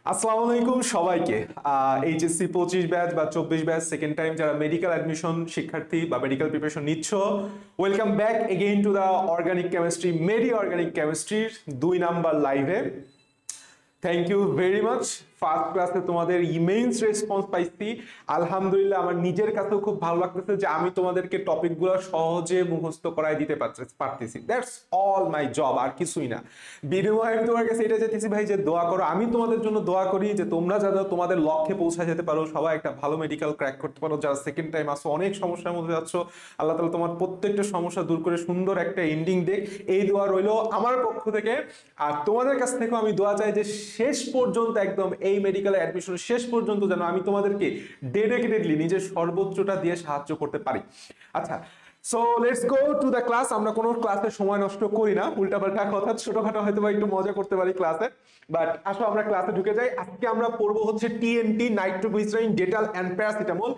আসসালামু আলাইকুম সবাইকে। এইচএসসি 25 ব্যাচ বা 24 ব্যাচ সেকেন্ড টাইম যারা মেডিকেল অ্যাডমিশন শিক্ষার্থী বা মেডিকেল প্রিপারেশন নিচ্ছ, welcome back again to the organic chemistry organic কেমিস্ট্রির 2 নাম্বার লাইভে। Thank you very much. First ক্লাসে তোমাদের ইমেন্স রেসপন্স পাইছি, আলহামদুলিল্লাহ। আমার নিজের কাছেও খুব ভালো লাগতেছে যে আমি তোমাদেরকে টপিকগুলো সহজে মুখস্থ করাই দিতে পারতেছি। দ্যাটস অল মাই জব, আর কিছুই না। বিনিময়ে আমি তোমার কাছে এটা চাইতেছি ভাই যে দোয়া করো, আমি তোমাদের জন্য দোয়া করি যে তোমরা যাতে তোমাদের লক্ষ্যে পৌঁছা যেতে পারো, সবাই একটা ভালো মেডিকেল ক্র্যাক করতে পারো। যারা সেকেন্ড টাইম আসো, অনেক সমস্যার মধ্যে যাচ্ছ, আল্লাহ তাআলা তোমার প্রত্যেকটা সমস্যা দূর করে সুন্দর একটা এন্ডিং দেখ, এই দোয়া রইলো আমার পক্ষ থেকে। আর তোমাদের কাছ থেকেও আমি দোয়া চাই যে শেষ পর্যন্ত একদম এই মেডিকেল অ্যাডমিশন শেষ পর্যন্ত যেন আমি তোমাদেরকে ডেডিকেটেডলি নিজের সর্বোচ্চটা দিয়ে সাহায্য করতে পারি। আচ্ছা, so let's go to the class. আমরা কোনো ক্লাসে সময় নষ্ট করি না, উল্টাপাল্টা কথা ছোটখাটো হয়তো বা একটু মজা করতে পারি ক্লাসে, বাট আসো আমরা ক্লাসে ঢুকে যাই। আজকে আমরা পড়বো হচ্ছে TNT, nitroglycerine, Dettol and paracetamol.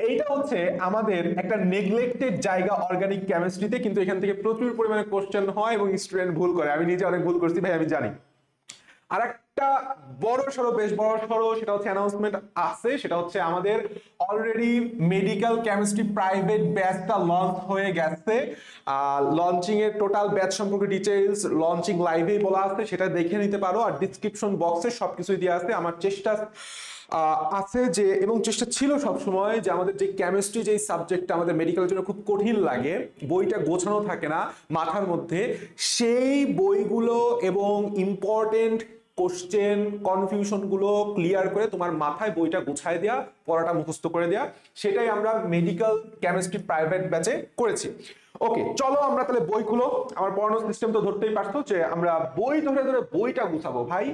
এইটা হচ্ছে আমাদের একটা নেগলেক্টেড জায়গা অর্গানিক কেমিস্ট্রিতে, কিন্তু এখান থেকে প্রচুর পরিমাণে কোশ্চেন হয় এবং স্টুডেন্ট ভুল করে। আমি নিজে অনেক ভুল করছি ভাই, আমি জানি। আর একটা বেশ বড় সড়ো সেটা হচ্ছে অ্যানাউন্সমেন্ট আছে, সেটা হচ্ছে আমাদের অলরেডি মেডিকেল কেমিস্ট্রি প্রাইভেট ব্যাচটা লঞ্চ হয়ে গেছে। লঞ্চিং এর টোটাল ব্যাচ সম্পর্কে ডিটেইলস লঞ্চিং লাইভেই বলা আছে, সেটা দেখে নিতে পারো। আর ডিসক্রিপশন বক্সে সবকিছুই দেওয়া আছে। আমার চেষ্টা আছে যে, এবং চেষ্টা ছিল সবসময় যে আমাদের যে কেমিস্ট্রি যেই সাবজেক্টটা আমাদের মেডিকেলের জন্য খুব কঠিন লাগে, বইটা গোছানো থাকে না মাথার মধ্যে, সেই বইগুলো এবং ইম্পর্টেন্ট কোশ্চেন কনফিউশনগুলো ক্লিয়ার করে তোমার মাথায় বইটা গুছায় দেওয়া, পড়াটা মুখস্থ করে দেওয়া, সেটাই আমরা মেডিকেল কেমিস্ট্রি প্রাইভেট ব্যাচে করেছি। ওকে, চলো আমরা তাহলে বই খুলো। আমার পড়ানোর সিস্টেম তো ধরতেই পারছো যে আমরা বই ধরে ধরে বইটা গুছাবো ভাই।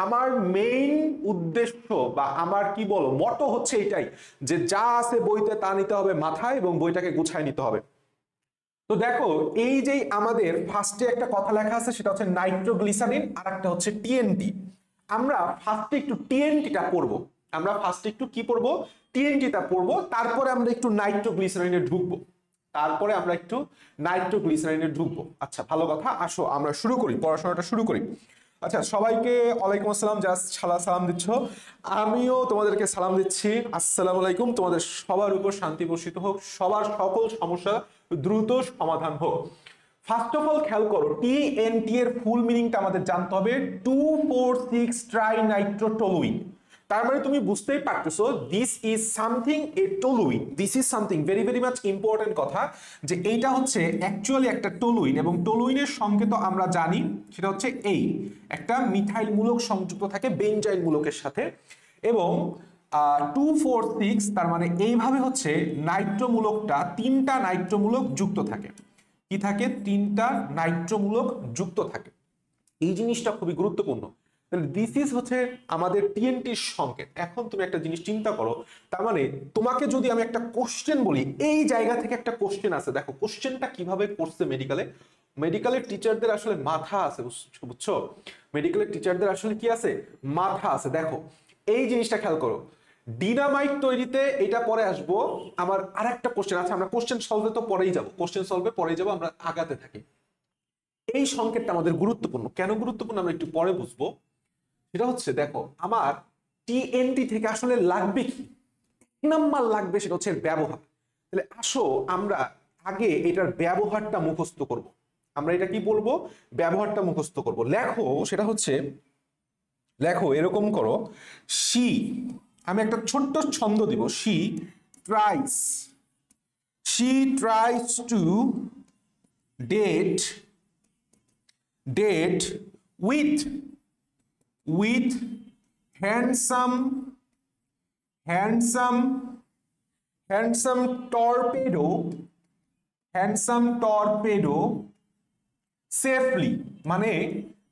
আমার মেইন উদ্দেশ্য বা আমার কি বলো মটো হচ্ছে এটাই, যে যা আছে বইতে তা নিতে হবে মাথায় এবং বইটাকে গুছায় নিতে হবে। তো দেখো, এই যে আমাদের ফার্স্টে একটা কথা লেখা আছে, সেটা হচ্ছে নাইট্রোগ্লিসারিন, আর একটা হচ্ছে টিএনটি। আমরা ফার্স্টে একটু টিএনটিটা পড়বো। আমরা ফার্স্টে একটু কি পড়বো? টিএনটিটা পড়বো, তারপরে আমরা একটু নাইট্রোগ্লিসারিনে ঢুকবো। আচ্ছা, ভালো কথা। আসো আমরা শুরু করি, পড়াশোনাটা শুরু করি। আচ্ছা, সবাইকে ওয়ালাইকুম আসসালাম। জাস্ট সালাম দিচ্ছ, আমিও তোমাদেরকে সালাম দিচ্ছি। আসসালামু আলাইকুম। তোমাদের সবার উপর শান্তি বর্ষিত হোক, সবার সকল সমস্যা দ্রুত সমাধান হোক। ফার্স্ট অফ অল খেয়াল করো, টিএনটি এর ফুল মিনিংটা আমাদের জানতে হবে, 2,4,6 ট্রাইনাইট্রোটলুইন। তার মানে তুমি বুঝতেই পারতেছো, this is something A toluene, this is something very very much important কথা, যে এইটা হচ্ছে অ্যাকচুয়ালি একটা টলুইন। এবং টলুইনের সংকেত আমরা জানি, সেটা হচ্ছে এই একটা মিথাইল মূলক সংযুক্ত থাকে বেনজাইল মূলকের সাথে। এবং 2,4,6 তার মানে এইভাবে হচ্ছে নাইট্রোমূলকটা 3টা নাইট্রোমূলক যুক্ত থাকে। কি থাকে? 3টা নাইট্রোমূলক যুক্ত থাকে। এই জিনিসটা খুবই গুরুত্বপূর্ণ। দিস ইজ হচ্ছে আমাদের টিএনটির সংকেত। এখন তুমি একটা জিনিস চিন্তা করো, তার মানে তোমাকে যদি আমি একটা কোশ্চেন বলি, এই জায়গা থেকে একটা কোশ্চেন আছে, দেখো কোশ্চেনটা কিভাবে করছে মেডিকেলের টিচারদের আসলে মাথা আছে, বুঝছো? মেডিকেলের টিচারদের আসলে কি আছে? মাথা আছে। দেখো এই জিনিসটা খেয়াল করো, ডিনামাইট তৈরিতে, এটা পরে আসবো। আমার আরেকটা কোশ্চেন আছে, আমরা কোশ্চেন সলভে তো পরেই যাবো, আমরা আগাতে থাকি। এই সংকেতটা আমাদের গুরুত্বপূর্ণ। কেন গুরুত্বপূর্ণ আমরা একটু পরে বুঝবো। সেটা হচ্ছে, দেখো আমার টিএনটি থেকে আসলে লাগবে কি? 1 নাম্বার লাগবে, সেটা হচ্ছে ব্যবহার। তাহলে আসো আমরা আগে এটার ব্যবহারটা মুখস্থ করব। আমরা এটা কি বলবো? ব্যবহারটা মুখস্থ করব। লেখো, সেটা হচ্ছে, লেখো এরকম করো, শি, আমি একটা ছোট্ট ছন্দ দিব, thrice she tries two date with handsome torpedo safely। মানে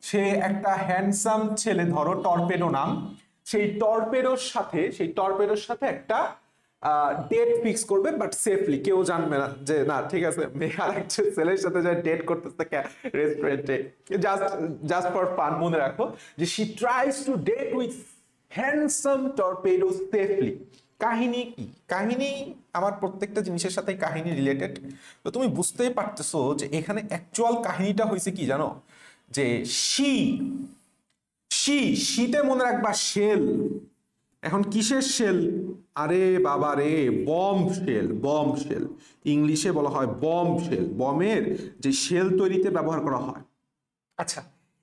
সে একটা হ্যান্ডসাম ছেলে, ধরো টর্পেডো নাম, সেই টর্পেডোর সাথে একটা ডেট ফিক্স করবে, বাট সেফলি, কেউ জানবে না যে না ঠিক আছে আর একটা ছেলের সাথে যা ডেট করতেছে রেস্টুরেন্টে, জাস্ট ফর ফান। মনে রাখো যে she tries to date with handsome torpedo safely. কাহিনী কি? কাহিনী আমার প্রত্যেকটা জিনিসের সাথে কাহিনী রিলেটেড। তো তুমি বুঝতেই পারতেছো যে এখানে অ্যাকচুয়াল কাহিনীটা হয়েছে কি জানো, যে শীতে মনে রাখবা শেল। এখন কিসের শেল? আরে বাবা রে, বম্ব শেল, বম্ব শেল। ইংলিশে বলা হয় বম্ব শেল, বমের যে শেল তৈরিতে ব্যবহার করা হয়। আচ্ছা,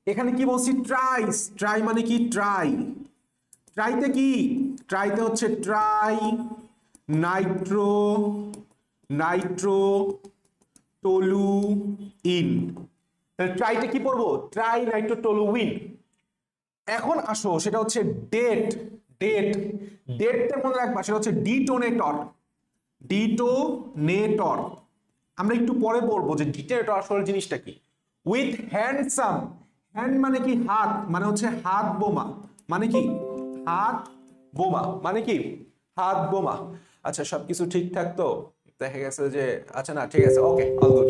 এখানে কি বলছি? ট্রাইস। ট্রাই মানে কি? ট্রাই। ট্রাইতে কি? ট্রাইতে হচ্ছে tri nitro nitro toluene. তাহলে ট্রাইতে কি পড়বো? Tri nitro toluene. এখন আসো, সেটা হচ্ছে ডেট। ডেট, ডেটটা মনে রাখবা, সেটা হচ্ছে ডিটোনেটর। ডিটোনেটর আমরা একটু পরে বলবো যে ডিটোনেটর আসলে জিনিসটা কি। উইথ হ্যান্ডসাম, হ্যান্ড মানে কি? হাত, মানে হচ্ছে হাত বোমা। মানে কি? হাত বোমা মানে কি? হাত বোমা। আচ্ছা, সবকিছু ঠিকঠাক তো? দেখা গেছে যে আচ্ছা, না ঠিক আছে, ওকে, অল গুড।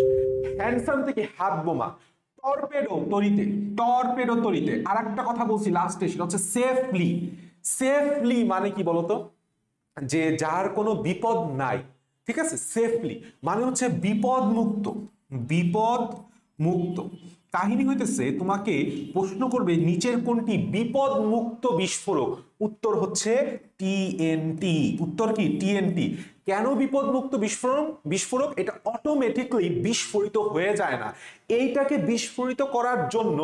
হ্যান্ডসাম থেকে হাত বোমা। টর্পেডো তৈরিতে, টর্পেডো তৈরিতে আর একটা কথা বলছি লাস্টে, সেটা হচ্ছে সেফলি। সেফলি মানে কি বলতো? যে যার কোনো বিপদ নাই, ঠিক আছে? সেফলি মানে হচ্ছে বিপদ মুক্ত। বিপদ মুক্ত। কাহিনী হইতেছে তোমাকে প্রশ্ন করবে নিচের কোনটি বিপদ মুক্ত বিস্ফোরক? উত্তর হচ্ছে টিএনটি। উত্তর কি? টিএনটি। কেন বিপদ মুক্ত বিস্ফোরক? বিস্ফোরক এটা অটোমেটিকলি বিস্ফোরিত হয়ে যায় না, এইটাকে বিস্ফোরিত করার জন্য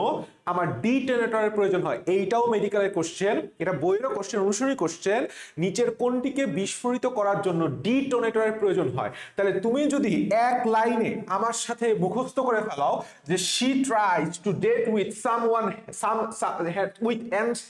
আমার ডিটোনেটরের প্রয়োজন হয়। এইটাও মেডিকেলের কোশ্চেন, এটা বইয়েরও কোশ্চেন, অনুশীলনী কোশ্চেন। নিচের কোনটিকে বিস্ফোরিত করার জন্য ডিটোনেটরের প্রয়োজন হয়? তাহলে তুমি যদি এক লাইনে আমার সাথে মুখস্থ করে ফেলাও যে she tries to date with someone with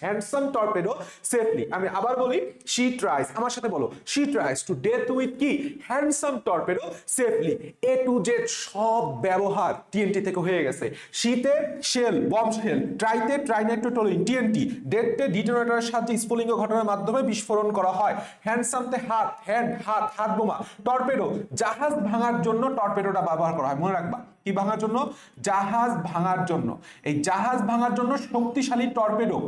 handsome torpedo safely. আমি আবার বলি, শি ট্রাইজ, আমার সাথে বলো, she tries to date with কি? Handsome torpedo safely. A to Z সব ব্যবহার টিএনটি থেকে হয়ে গেছে। শীতে শেল, বম শেল। ট্রাইতে ট্রাইনাইট্রোটলুইন, টিএনটি। ডেটে ডিটোনেটরের সাহায্যে স্ফুলিঙ্গ ঘটনার মাধ্যমে বিস্ফোরণ করা হয়। হ্যান্ডসামতে হাত, হ্যান্ড, হাত, হাত বোমা। টর্পেডো জাহাজ ভাঙার জন্য টর্পেডোটা ব্যবহার করা হয়, মনে রাখবা। কি ভাঙার জন্য? জাহাজ ভাঙার জন্য। এই জাহাজ ভাঙার জন্য শক্তিশালী টর্পেডো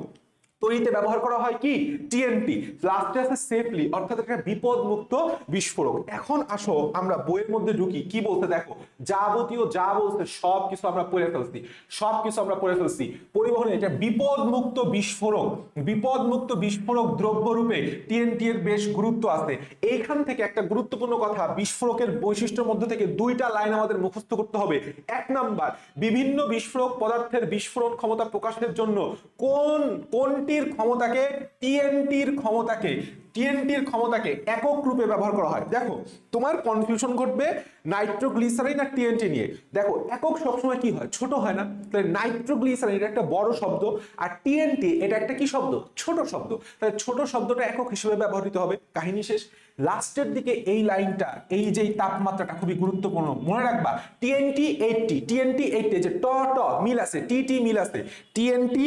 তৈরিতে ব্যবহার করা হয় কি? টিএনটি। লাস্টে আছে সেফলি, অর্থাৎ একটা বিপদ মুক্ত বিস্ফোরক। এখন আসো আমরা বইয়ের মধ্যে ঢুকি, কি বলতে দেখো। যাবতীয় যা বলতে সব কিছু আমরা পড়ে ফেলছি, সব কিছু আমরা পড়ে ফেলছি। পরিবহনে এটা বিপদ মুক্ত বিস্ফোরক। বিপদ মুক্ত বিস্ফোরক দ্রব্য রূপে টিএনটি এর বেশ গুরুত্ব আছে। এইখান থেকে একটা গুরুত্বপূর্ণ কথা, বিস্ফোরকের বৈশিষ্ট্যের মধ্যে থেকে দুইটা লাইন আমাদের মুখস্থ করতে হবে। এক নাম্বার, বিভিন্ন বিস্ফোরক পদার্থের বিস্ফোরণ ক্ষমতা প্রকাশের জন্য কোনটির ক্ষমতাকে? টিএনটির ক্ষমতাকে, টিএনটির ক্ষমতাকে একক রূপে ব্যবহার করা হয়। দেখো, তোমার কনফিউশন ঘটবে নাইট্রোগ্লিসারিন আর টিএনটি নিয়ে। দেখো, একক সবসময় কি হয়? ছোট হয় না? তাহলে নাইট্রোগ্লিসারিন এটা একটা বড় শব্দ, আর টিএনটি এটা একটা কি শব্দ? ছোট শব্দ। তাহলে ছোট শব্দটা একক হিসেবে ব্যবহৃত হবে। কাহিনী শেষ। লাস্টের দিকে এই লাইনটা, এই যে তাপমাত্রাটা খুবই গুরুত্বপূর্ণ, মনে রাখবা। টিএনটি 80, টিএনটি 80, যে ট ট মিল আছে, টি মিল আছে। টিএনটি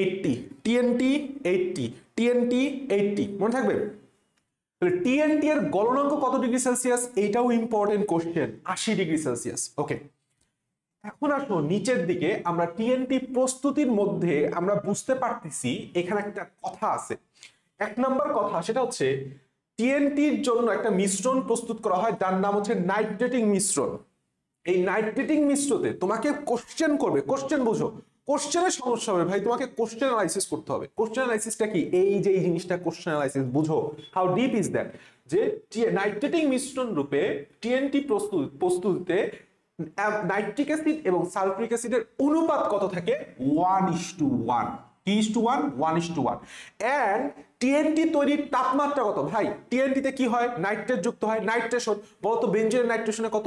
80, টিএনটি 80, টিএনটি 80, মনে থাকবে। টিএনটি এর গলনাঙ্ক কত ডিগ্রি সেলসিয়াস? এইটাও ইম্পর্টেন্ট কোশ্চেন, 80 ডিগ্রি সেলসিয়াস। ওকে, এখন আসো নিচের দিকে। আমরা টিএনটি প্রস্তুতির মধ্যে আমরা বুঝতে পারতেছি এখানে একটা কথা আছে। এক নাম্বার কথা, সেটা হচ্ছে টিএনটির জন্য একটা মিশ্রণ প্রস্তুত করা হয়, যার নাম হচ্ছে নাইট্রেটিং মিশ্রণ। এই নাইট্রেটিং মিশ্রতে তোমাকে কোশ্চেন করবে। কোশ্চেন বুঝো, কোশ্চেনের সমস্যা হবে ভাই, তোমাকে কোশ্চেন অ্যানালাইসিস করতে হবে। কোশ্চেন অ্যানালাইসিসটা কি? এই যে এই জিনিসটা কোশ্চেন অ্যানালাইসিস, বুঝো হাউ ডিপ ইজ দ্যাট। যে নাইট্রেটিং মিশ্রণ রূপে টিএনটি প্রস্তুতিতে নাইট্রিক অ্যাসিড এবং সালফ্রিক অ্যাসিডের অনুপাত কত থাকে? 1:1। কি ইস টু 1? 1:1। এন্ড টিএনটি তৈরির তাপমাত্রা কত? ভাই, টিএনটিতে কি হয়? নাইট্রেট যুক্ত হয়। নাইট্রেশন বলতো, বেঞ্জিনের নাইট্রেশনে কত?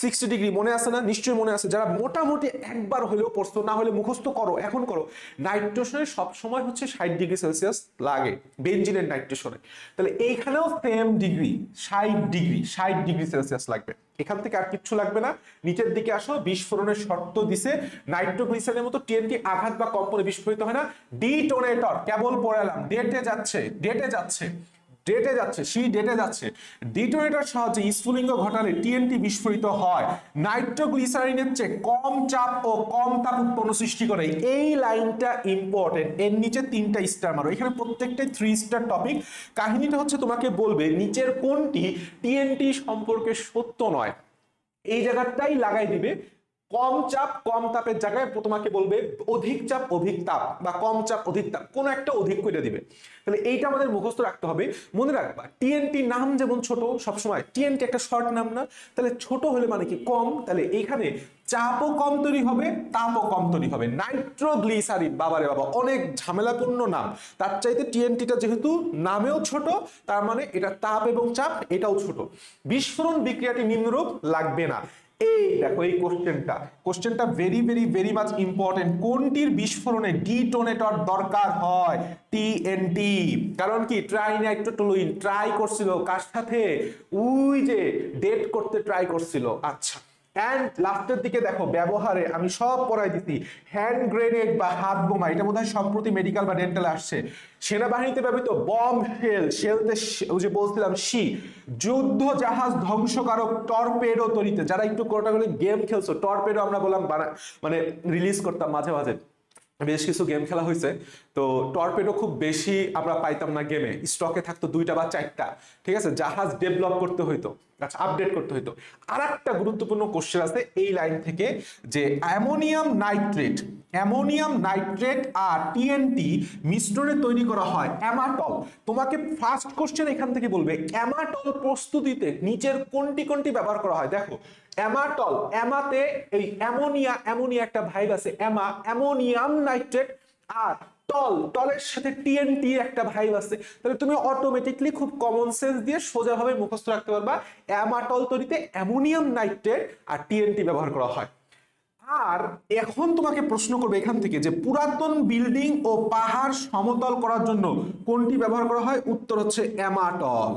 60 ডিগ্রি, মনে আছে না? নিশ্চয়ই মনে আছে। যারা মোটামুটি একবার হলেও পড়ছো, না হলে মুখস্থ করো, এখন করো। নাইট্রেশনে সব সময় হচ্ছে 60 ডিগ্রি সেলসিয়াস লাগে বেঞ্জিনের নাইট্রেশনে। তাহলে এইখানেও সেম ডিগ্রি, 60 ডিগ্রি সেলসিয়াস লাগবে। এখান থেকে আর কিচ্ছু লাগবে না। নিচের দিকে আসো, বিস্ফোরণের শর্ত দিছে। নাইট্রোগ্লিসারিনের মতো টিএনটি আঘাত বা কম্পনে বিস্ফোরিত হয় না। ডিটোনেটর কেবল পড়ে এলাম, ডেটে যাচ্ছে, ডেটে যাচ্ছে, ডেটে যাচ্ছে, ডেটে যাচ্ছে। ডিটোনেটর সাহায্যে স্ফুলিঙ্গ ঘটালে টিএনটি বিস্ফোরিত হয়। নাইট্রোগ্লিসারিনের চেয়ে কম চাপ ও কম তাপ উৎপন্ন সৃষ্টি করে। এই লাইনটা ইম্পর্টেন্ট। এর নিচে 3টা স্টার মারো, এখানে প্রত্যেকটাই 3 স্টার টপিক। কাহিনীটা হচ্ছে তোমাকে বলবে নিচের কোনটি টিএনটি সম্পর্কে সত্য নয়, এই জায়গাটাই লাগাই দিবে। কম চাপ কম তাপের জায়গায় তোমাকে বলবে অধিক চাপ অধিক তাপ, বা কম চাপ অধিক তাপ, কোনো একটা অধিক করে দিবে। তাহলে এইটা আমাদের মুখস্থ রাখতে হবে। মনে রাখবা টিএনটি নাম যেমন ছোট, সবসময় টিএনটি একটা শর্ট নাম না, তাহলে ছোট হলে মানে কি কম, তাহলে এইখানে চাপও কম তৈরি হবে তাপও কম তৈরি হবে। নাইট্রোগ্লিসারিন, বাবারে বাবা অনেক ঝামেলাপূর্ণ নাম, তার চাইতে টিএনটিটা যেহেতু নামেও ছোট, তার মানে এটা তাপ এবং চাপ এটাও ছোট। বিস্ফোরণ বিক্রিয়াটি নিম্নরূপ লাগবে না। এই দেখো এই কোশ্চেনটা very very very much important. কোনটির বিস্ফোরণে ডিটোনেটর দরকার হয়? টিএনটি। কারণ কি ট্রাইনাইট্রোটলুইন ট্রাই করছিল কার সাথে? ওই যে ডেট করতে ট্রাই করছিল। আচ্ছা, এন্ড লাস্টের দিকে দেখো ব্যবহারে আমি সব পড়াই দিছি। হ্যান্ড গ্রেনেড বা হাত বোমা, এটা বোধহয় সম্প্রতি মেডিকেল বা ডেন্টালে আসছে। সেনাবাহিনীতে ব্যবহৃত বম শেলতে ওই যে বলছিলাম যুদ্ধ জাহাজ ধ্বংসকারক টর্পেডো তৈরিতে। যারা একটু কোটাগুলি গেম খেলছো, টর্পেডো আমরা বললাম মানে রিলিজ করতাম মাঝে মাঝে, বেশ কিছু গেম খেলা হয়েছে। তো টর্পেডো খুব বেশি আমরা পাইতাম না গেমে, স্টকে থাকতো 2টা বা 4টা, ঠিক আছে। জাহাজ ডেভেলপ করতে হইতো, আচ্ছা আপডেট করতে হইতো। আর একটা গুরুত্বপূর্ণ কোশ্চেন আছে এই লাইন থেকে, যে অ্যামোনিয়াম নাইট্রেট আর টিএনটি মিশ্রণে তৈরি করা হয় অ্যামাটল। তোমাকে ফার্স্ট কোশ্চেন এখান থেকে বলবে অ্যামাটল প্রস্তুতিতে নিচের কোনটি ব্যবহার করা হয়। দেখো অ্যামাটল, অ্যামাতে এই অ্যামোনিয়া একটা ভাইব আছে, অ্যামোনিয়াম নাইট্রেট, আর টলের সাথে টিএনটি একটা ভাইব আছে। তাহলে তুমি অটোমেটিকলি খুব কমন সেন্স দিয়ে সোজাভাবে মুখস্থ রাখতে পারবা অ্যামাটল তৈরিতে অ্যামোনিয়াম নাইট্রেট আর টিএনটি ব্যবহার করা হয়। আর এখন তোমাকে প্রশ্ন করবে এখান থেকে যে পুরাতন বিল্ডিং ও পাহাড় সমতল করার জন্য কোনটি ব্যবহার করা হয়? উত্তর হচ্ছে অ্যামাটল।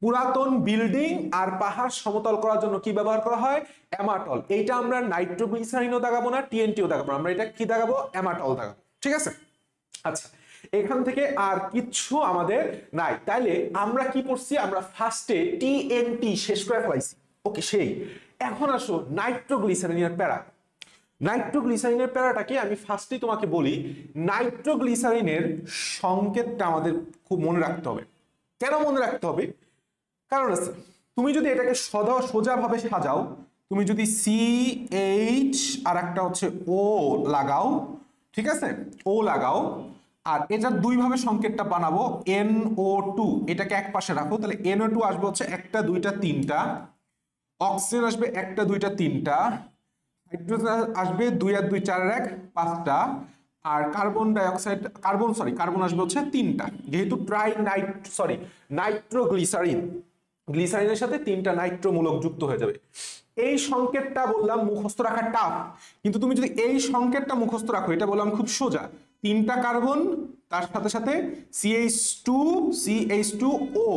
পুরাতন বিল্ডিং আর পাহাড় সমতল করার জন্য কি ব্যবহার করা হয়? অ্যামাটল। এইটা আমরা নাইট্রোগ্লিসারিনও দাগাবো না, টিএনটিও দাগাবো না, আমরা এটা কি দাগাবো? অ্যামাটল দাগাবো, ঠিক আছে। আচ্ছা, এখান থেকে আর কিচ্ছু আমাদের নাই। তাইলে আমরা কি পড়ছি? আমরা ফার্স্টে টিএনটি শেষ করে ফেলাইছি, ওকে। সেই এখন আসো নাইট্রোগ্লিসারিনের প্যারা। নাইট্রোগ্লিসারিনের প্যারাটাকে আমি ফার্স্টেই তোমাকে বলি, নাইট্রোগ্লিসারিনের সংকেতটা আমাদের খুব মনে রাখতে হবে। কেন মনে রাখতে হবে? কারণ আছে, তুমি যদি এটাকে সোজাভাবে সাজাও, তুমি যদি CH আর একটা হচ্ছে O লাগাও, ঠিক আছে, O লাগাও, আর এটার দুইভাবে সংকেতটা বানাবো NO2, এটাকে এক পাশে রাখো, তাহলে NO2 আসবে হচ্ছে 1 2 3 অক্সিজেন আসবে 1 2 3, হাইড্রোজেন আসবে 2 আর 2 4 1 5টা, আর কার্বন আসবে হচ্ছে 3টা। যেহেতু গ্লিসারিনের সাথে 3টা নাইট্রো মূলক যুক্ত হয়ে যাবে। এই সংকেতটা বললাম মুখস্থ রাখা টাফ, কিন্তু তুমি যদি এই সংকেতটা মুখস্থ রাখো, এটা বললাম খুব সোজা। 3টা কার্বন, তার সাথে সাথে CH2O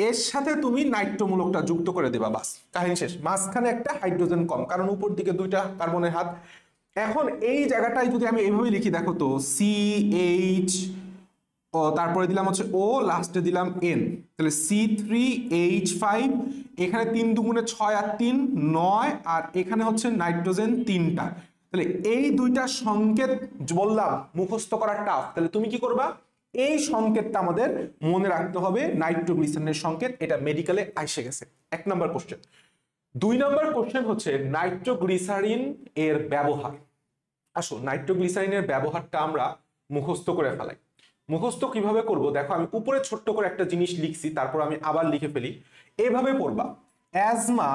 এর সাথে তুমি নাইট্রোমূলকটা যুক্ত করে দেবা, বাস কাহিনী শেষ। মাঝখানে একটা হাইড্রোজেন কম, কারণ উপর দিকে 2টা কার্বনের হাত। এখন এই জায়গাটায় যদি আমি এইভাবে লিখি, দেখো তো CH, তারপরে দিলাম হচ্ছে O, লাস্টে দিলাম N, তাহলে C3H5, এখানে 3 2 6 আর 3 9, আর এখানে হচ্ছে নাইট্রোজেন 3টা। তাহলে এই 2টা সংকেত বললাম মুখস্থ করা টাফ, তাহলে তুমি কি করবা? এই সংকেতটা আমাদের মনে রাখতে হবে, নাইট্রোগ্লিসারিনের সংকেত, এটা মেডিকেলে আইসে গেছে। 1 নম্বর কোশ্চেন। 2 নম্বর কোশ্চেন হচ্ছে নাইট্রোগ্লিসারিন এর ব্যবহার। আসো নাইট্রোগ্লিসারিনের ব্যবহারটা আমরা মুখস্থ করে ফেলাই। মুখস্থ কিভাবে করব? দেখো আমি উপরে ছোট্ট করে একটা জিনিস লিখছি, তারপর আমি আবার লিখে ফেলি। এইভাবে পড়বা, অ্যাজমা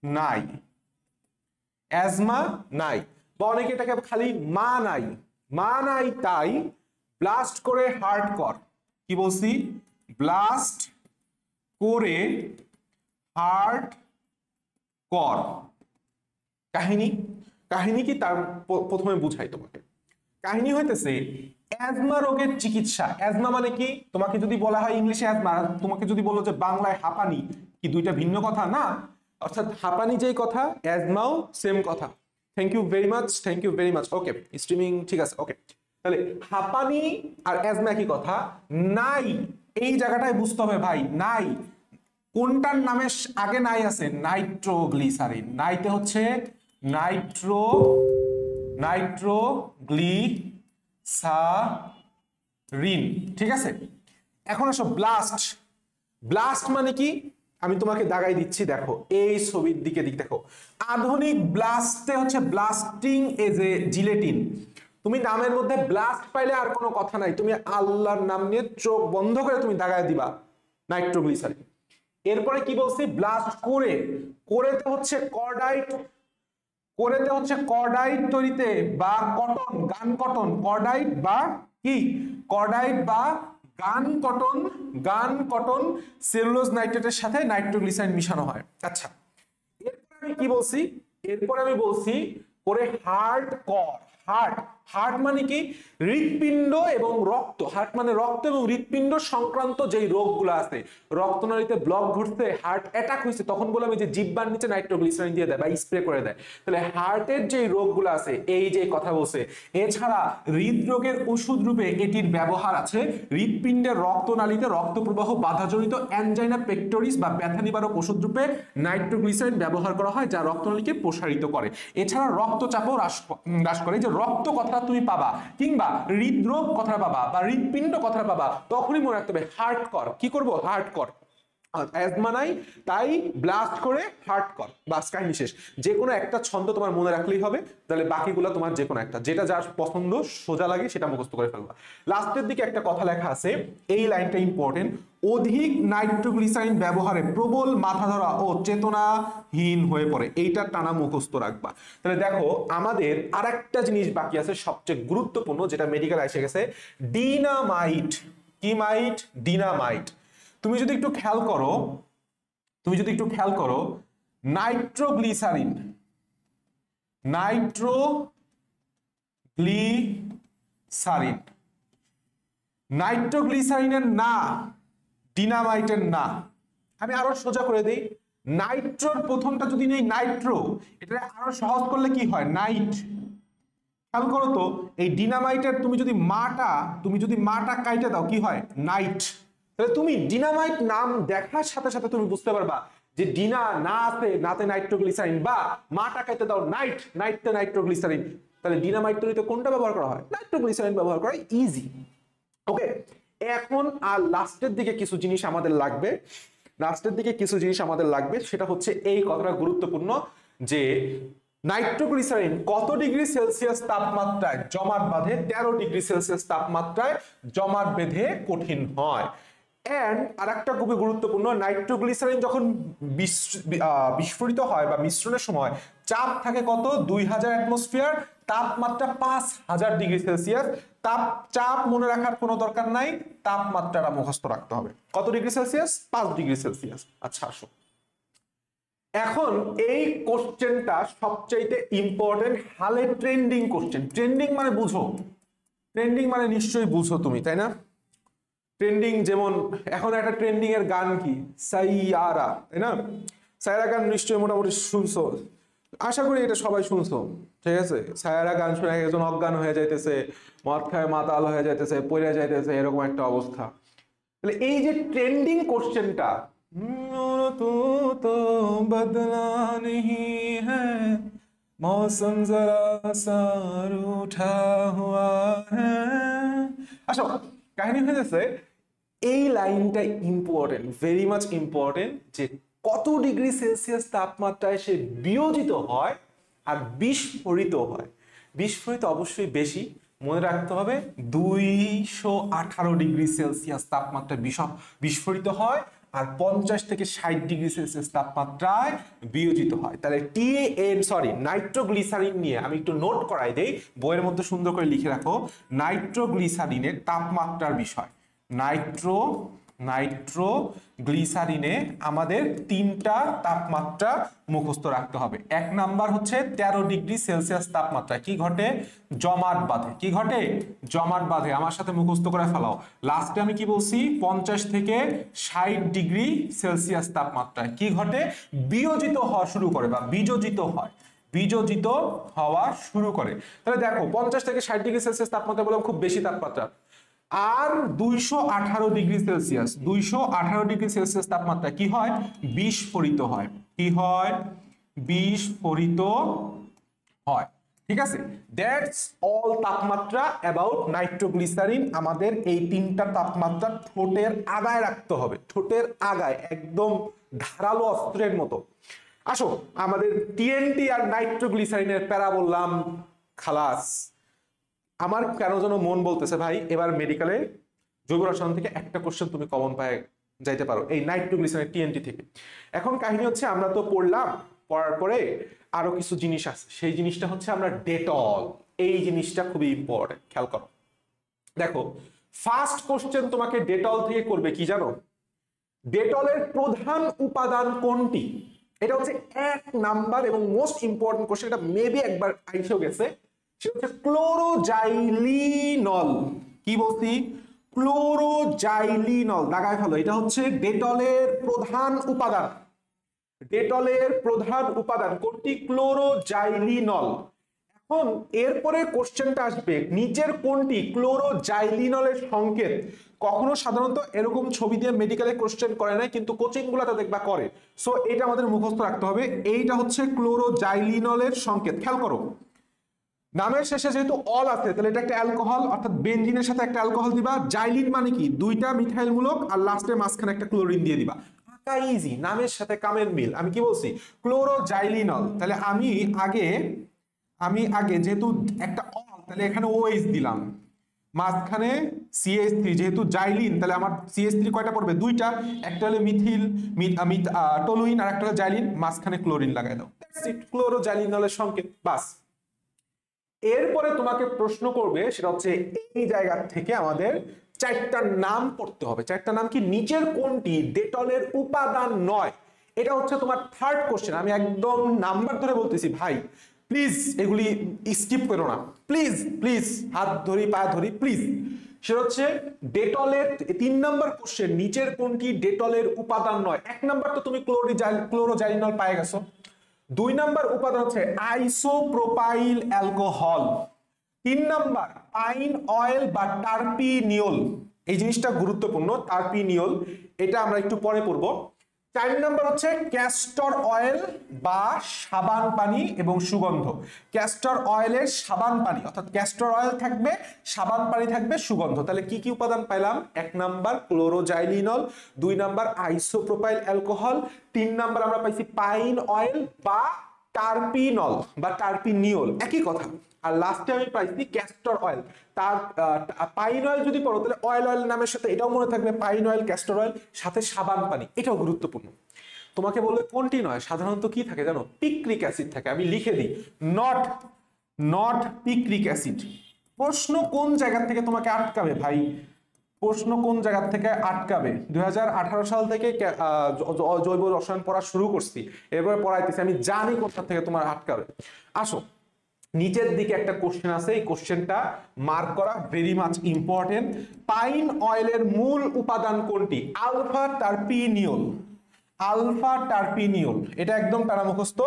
নাই, অ্যাজমা নাই, বা অনেকে এটাকে খালি মা নাই তাই ব্লাস্ট করে হার্ট কর। কি বলছি? ব্লাস্ট করে হার্ট কর। কাহিনী কি তার প্রথমে বুঝাই তোমাকে। কাহিনী হইতেছে অ্যাজমা রোগের চিকিৎসা। অ্যাজমা মানে কি? তোমাকে যদি বলা হয় ইংলিশে অ্যাজমা, তোমাকে যদি বলো যে বাংলায় হাঁপানি, কি দুইটা ভিন্ন কথা না? অর্থাৎ হাঁপানি যেই কথা, অ্যাজমাও সেম কথা। Thank you very much. Okay, streaming ঠিক আছে, ওকে। তাহলে হাঁপানি আর অ্যাজমা কি কথা? নাই, এই জায়গাটায় বুঝতে হবে ভাই। নাই কোনটার নামে আগে নাই আছে? নাইট্রোগ্লিসারিন। নাইতে হচ্ছে নাইট্রোগ্লিসারিন, ঠিক আছে। এখন আসো ব্লাস্ট মানে কি? আমি তোমাকে দাগাই দিচ্ছি, দেখো এই ছবির দিকে দেখো, আধুনিক ব্লাস্টে হচ্ছে ব্লাস্টিং এজ এ জিলেটিন। তুমি নামের মধ্যে ব্লাস্ট পাইলে আর কোনো কথা নাই, তুমি আল্লাহর নাম নিয়ে চোখ বন্ধ করে তুমি দাগায় দিবা নাইট্রোগ্লিসারিন। এরপরে কি বলছি, ব্লাস্ট করে, করেতে হচ্ছে কর্ডাইট, করেতে হচ্ছে কর্ডাইট তৈরিতে বা কটন, গান কটন, কর্ডাইট বা কি, কর্ডাইট বা গান কটন সেলুলোজ নাইট্রেটের সাথে নাইট্রোগ্লিসারিন মিশানো হয়। আচ্ছা, এরপরে আমি কি বলছি, এরপরে আমি বলছি করে হার্ড কর। হার্ট, হার্ট মানে কি, হৃৎপিণ্ড এবং রক্ত, হার্ট মানে রক্ত এবং হৃৎপিণ্ড সংক্রান্ত যেই রোগগুলো আছে, রক্তনালীতে ব্লক ঘটছে, হার্ট অ্যাটাক হয়েছে, তখন বললাম যে জিহ্বার নিচে নাইট্রোগ্লিসারিন দিয়ে দেয় বা স্প্রে করে দেয়। তাহলে হার্টের যে রোগগুলো আছে এই যে কথা বলছে। এছাড়া হৃদরোগের ওষুধ রূপে এটির ব্যবহার আছে। হৃৎপিণ্ডের রক্তনালীতে রক্ত প্রবাহ বাধাজনিত অ্যানজাইনা পেক্টোরিস বা ব্যথা নিবারক ওষুধ রূপে নাইট্রোগ্লিসারিন ব্যবহার করা হয়, যা রক্তনালীকে প্রসারিত করে। এছাড়া রক্তচাপও হ্রাস করে। যে রক্ত কথা তুমি পাবা কিংবা হৃদরোগ কথা পাবা বা হৃৎপিণ্ড কথা পাবা, তখনই মনে রাখতে হবে হার্ট কর। কি করব, হার্ট কর। অ্যাজমা নাই তাই ব্লাস্ট করে হার্ট কর, বাস কাহিনী শেষ। যে কোনো একটা ছন্দ তোমার মনে রাখলেই হবে, তাহলে বাকিগুলো তোমার যে কোনো একটা, যেটা যার পছন্দ সোজা লাগে সেটা মুখস্থ করে ফেলবা। লাস্টের দিকে একটা কথা লেখা আছে, এই লাইনটা ইম্পর্টেন্ট, অধিক নাইট্রোগ্লিসারিন ব্যবহারে প্রবল মাথা ধরা ও চেতনাহীন হয়ে পড়ে, এইটা টানা মুখস্থ রাখবা। তাহলে দেখো আমাদের আরেকটা জিনিস বাকি আছে সবচেয়ে গুরুত্বপূর্ণ, যেটা মেডিকেল এসে গেছে, ডিনামাইট। কি মাইট? ডিনামাইট। তুমি যদি একটু খেয়াল করো, নাইট্রোগ্লিসারিন, নাইট্রোগ্লিসারিনের না, ডিনামাইটের না। আমি আরো সোজা করে দেই, নাইট্রোর প্রথমটা যদি নেই নাইট্রো, এটা আরো সহজ করলে কি হয়, নাইট। খেয়াল করো তো, এই ডিনামাইটের তুমি যদি মাটা কাইটে দাও কি হয়, নাইট। তাহলে তুমি ডিনামাইট নাম দেখার সাথে সাথে তুমি বুঝতে পারবা যে ডিনা না আছে, নাতে নাইট্রোগ্লিসারিন, বা মাটা কাইটে দাও নাইট, নাইটতে নাইট্রোগ্লিসারিন, তাহলে ডিনামাইট তৈরিতে কোনটা ব্যবহার করা হয়, নাইট্রোগ্লিসারিন ব্যবহার করা ইজি। ওকে, এখন আর লাস্টের দিকে কিছু জিনিস আমাদের লাগবে, সেটা হচ্ছে এই কথাটা গুরুত্বপূর্ণ যে নাইট্রোগ্লিসারিন কত ডিগ্রি সেলসিয়াস তাপমাত্রায় জমাট বাঁধে, 13 ডিগ্রি সেলসিয়াস তাপমাত্রায় জমাট বেঁধে কঠিন হয়। এন্ড আরেকটা খুবই গুরুত্বপূর্ণ, নাইট্রোগ্লিসারিন যখন বিস্ফোরিত হয় বা মিশ্রণের সময় চাপ থাকে কত, 2000 অ্যাটমসফিয়ার, তাপমাত্রা 5000 ডিগ্রি সেলসিয়াস। চাপ মনে রাখার কোনো দরকার নাই, তাপমাত্রাটা মুখস্থ রাখতে হবে। কত ডিগ্রি সেলসিয়াস? 5 degree Celsius. আচ্ছা আসো, এখন এই কোশ্চেনটা সবচাইতে ইম্পর্টেন্ট, হালে ট্রেন্ডিং কোশ্চেন। ট্রেন্ডিং মানে বুঝো, ট্রেন্ডিং মানে নিশ্চয়ই বুঝো তুমি, তাই না? ট্রেন্ডিং, যেমন এখন একটা ট্রেন্ডিং এর গান কি, সাইয়ারা, তাই না? সাইয়ারা গান নিশ্চয়ই মোটামুটি শুনছো, আশা করি এটা সবাই শুনছো, ঠিক আছে? সাইয়ারা গান শুনে একজন অজ্ঞান হয়ে যাইতেছে, মদ খায় মাতাল হয়ে যাইতেছে, পড়ে যাইতেছে, এরকম একটা অবস্থা। তাহলে এই যে ট্রেন্ডিং কোশ্চেনটা, তো তো বদলা নেহি হ্যাঁ, মৌসম জরা সা রুঠা হুয়া হ্যাঁ। আসো, কাহিনী হয়েছে এই লাইনটা ইম্পর্টেন্ট, ভেরি মাচ ইম্পর্টেন্ট, যে কত ডিগ্রি সেলসিয়াস তাপমাত্রায় সে বিয়োজিত হয় আর বিস্ফোরিত হয়। বিস্ফোরিত অবশ্যই বেশি, মনে রাখতে হবে 218 ডিগ্রি সেলসিয়াস তাপমাত্রায় বিস্ফোরিত হয় আর 50 থেকে 60 ডিগ্রি সেলসিয়াস তাপমাত্রায় বিয়োজিত হয়। তাহলে নাইট্রোগ্লিসারিন নিয়ে আমি একটু নোট করাই দেই, বইয়ের মধ্যে সুন্দর করে লিখে রাখো, নাইট্রোগ্লিসারিনের তাপমাত্রার বিষয়। নাইট্রোগ্লিসারিনে আমাদের 3টা তাপমাত্রা মুখস্থ রাখতে হবে। 1 নাম্বার হচ্ছে 13 ডিগ্রি সেলসিয়াস তাপমাত্রা কি ঘটে, জমাট বাঁধে। কি ঘটে? জমাট বাঁধে। আমার সাথে মুখস্থ করে ফেলাও। লাস্টে আমি কি বলছি, 50 থেকে 60 ডিগ্রি সেলসিয়াস তাপমাত্রায় কি ঘটে, বিয়োজিত হওয়া শুরু করে বা বিযোজিত হয়, বিযোজিত হওয়া শুরু করে। তাহলে দেখো 50 থেকে 60 ডিগ্রি সেলসিয়াস তাপমাত্রা বললাম খুব বেশি তাপমাত্রা, আর 218 ডিগ্রি সেলসিয়াস, 218 ডিগ্রি সেলসিয়াস তাপমাত্রা কি হয়, বিস্ফোরিত হয়। কি হয়? বিস্ফোরিত হয়। ঠিক আছে, দ্যাটস অল তাপমাত্রা অ্যাবাউট নাইট্রোগ্লিসারিন। আমাদের এই তিনটা তাপমাত্রা ঠোঁটের আগায় রাখতে হবে, ঠোঁটের আগায়, একদম ধারালো অস্ত্রের মতো। আসো, আমাদের টিএনটি আর নাইট্রোগ্লিসারিনের প্যারা বললাম, খালাস। আমার কেন যেন মন বলতেছে ভাই এবার মেডিকেলে জৈব রসায়ন থেকে একটা কোশ্চেন তুমি কমন পায় যাইতে পারো এই নাইট্রোগ্লিসারিন টিএনটি থেকে। এখন কাহিনী হচ্ছে আমরা তো পড়লাম, পড়ার পরে আরো কিছু জিনিস আছে, সেই জিনিসটা হচ্ছে আমরা ডেটল। এই জিনিসটা খুবই ইম্পর্টেন্ট, খেয়াল করো। দেখো, ফার্স্ট কোশ্চেন তোমাকে ডেটল থেকে করবে কি জানো? ডেটলের প্রধান উপাদান কোনটি? এটা হচ্ছে 1 নাম্বার এবং মোস্ট ইম্পর্টেন্ট কোশ্চেন। এটা মেবি একবার আইসেও গেছে, সেটা হচ্ছে ক্লোরোজাইলিনল। কি বলছি? ক্লোরোজাইলিনল, দাগায় ফেলো। এটা হচ্ছে ডেটলের প্রধান উপাদান। ডেটলের প্রধান উপাদান কোনটি? ক্লোরোজাইলিনল। এখন এরপরে কোশ্চেনটা আসবে, নিচের কোনটি ক্লোরোজাইলিনলের সংকেত? কখনো সাধারণত এরকম ছবি দিয়ে মেডিকেলে কোশ্চেন করে না, কিন্তু কোচিং গুলাতে দেখবা করে। সো এটা আমাদের মুখস্থ রাখতে হবে। এইটা হচ্ছে ক্লোরোজাইলিনলের সংকেত। খেয়াল করো, নামের শেষে যেহেতু অল আছে, তাহলে এটা একটা অ্যালকোহল, অর্থাৎ বেনজিনের সাথে একটা অ্যালকোহল দিবা। জাইলিন মানে কি? দুইটা মিথাইল মূলক, আর লাস্টে মাঝখানে একটা ক্লোরিন দিয়ে দিবা। আঁকা ইজি, নামের সাথে কামের মিল। আমি কি বলছি? ক্লোরোজাইলিনল। তাহলে আমি আগে যেহেতু একটা অল, তাহলে এখানে OH দিলাম, মাঝখানে CH3, যেহেতু জাইলিন তাহলে আমার CH3 কয়টা পড়বে? দুইটা, একটা হলো মিথিল টলুইন, আর একটা হলো জাইলিন, মাঝখানে ক্লোরিন লাগাই দাও। দ্যাটস ইট, ক্লোরোজাইলিনলের সংকেত, বাস। এরপরে তোমাকে প্রশ্ন করবে, সেটা হচ্ছে এই জায়গা থেকে আমাদের 4টা নাম পড়তে হবে। 4টা নাম কি? নিচের কোনটি ডেটলের উপাদান নয়? এটা হচ্ছে তোমার থার্ড কোশ্চেন। আমি একদম নাম্বার ধরে বলতেছি ভাই, প্লিজ এগুলি স্কিপ করো না, প্লিজ প্লিজ, হাত ধরি পায়ে ধরি প্লিজ। সেটা হচ্ছে ডেটলের 3 নাম্বার কোশ্চেন, নিচের কোনটি ডেটলের উপাদান নয়? 1 নাম্বার তো তুমি ক্লোরোজাইলিনল পায়ে গেছো। 2 নাম্বার উপাদান হচ্ছে isopropyl alcohol. 3 number pine oil বা টার্পিনিওল। এই জিনিসটা গুরুত্বপূর্ণ, টার্পিনিওল, এটা আমরা একটু পরে পড়বো। 4 নাম্বার হচ্ছে ক্যাস্টর অয়েল বা সাবান পানি এবং সুগন্ধ। ক্যাস্টর অয়েলের সাবান পানি, অর্থাৎ ক্যাস্টর অয়েল থাকবে, সাবান পানি থাকবে, সুগন্ধ। তাহলে কি কি উপাদান পাইলাম? 1 number chloroxylenol, 2 number isopropyl alcohol, 3 number আমরা পাইছি পাইন অয়েল বা টার্পিনল বা টার্পিনিওল, একই কথা। আর লাস্টে আমি পাইছি ক্যাস্টর অয়েল। তার পাইন অয়েল যদি পড়ো তাহলে অয়েল নামের সাথে এটাও মনে থাকবে, পাইন অয়েল, ক্যাস্টর অয়েল, সাথে সাবান পানি, এটাও গুরুত্বপূর্ণ। তোমাকে বলবে কোনটি নয়, সাধারণত কি থাকে জানো? পিক্রিক অ্যাসিড থাকে। আমি লিখে দিই, নট পিক্রিক অ্যাসিড। প্রশ্ন কোন জায়গা থেকে তোমাকে আটকাবে ভাই? প্রশ্ন কোন জায়গা থেকে আটকাবে? 2018 সাল থেকে জৈব রসায়ন পড়া শুরু করছি, এরপরে পড়াইতেছি, আমি জানি কোথা থেকে তোমার আটকাবে। আসো, নিচের দিকে একটা কোশ্চেন আছে, এই কোশ্চেনটা মার্ক করা, ভেরি মাচ ইম্পর্টেন্ট। পাইন অয়েলের মূল উপাদান কোনটি? আলফা টার্পিনিওল। আলফা টার্পিনিওল, এটা একদম তারা মুখস্থ।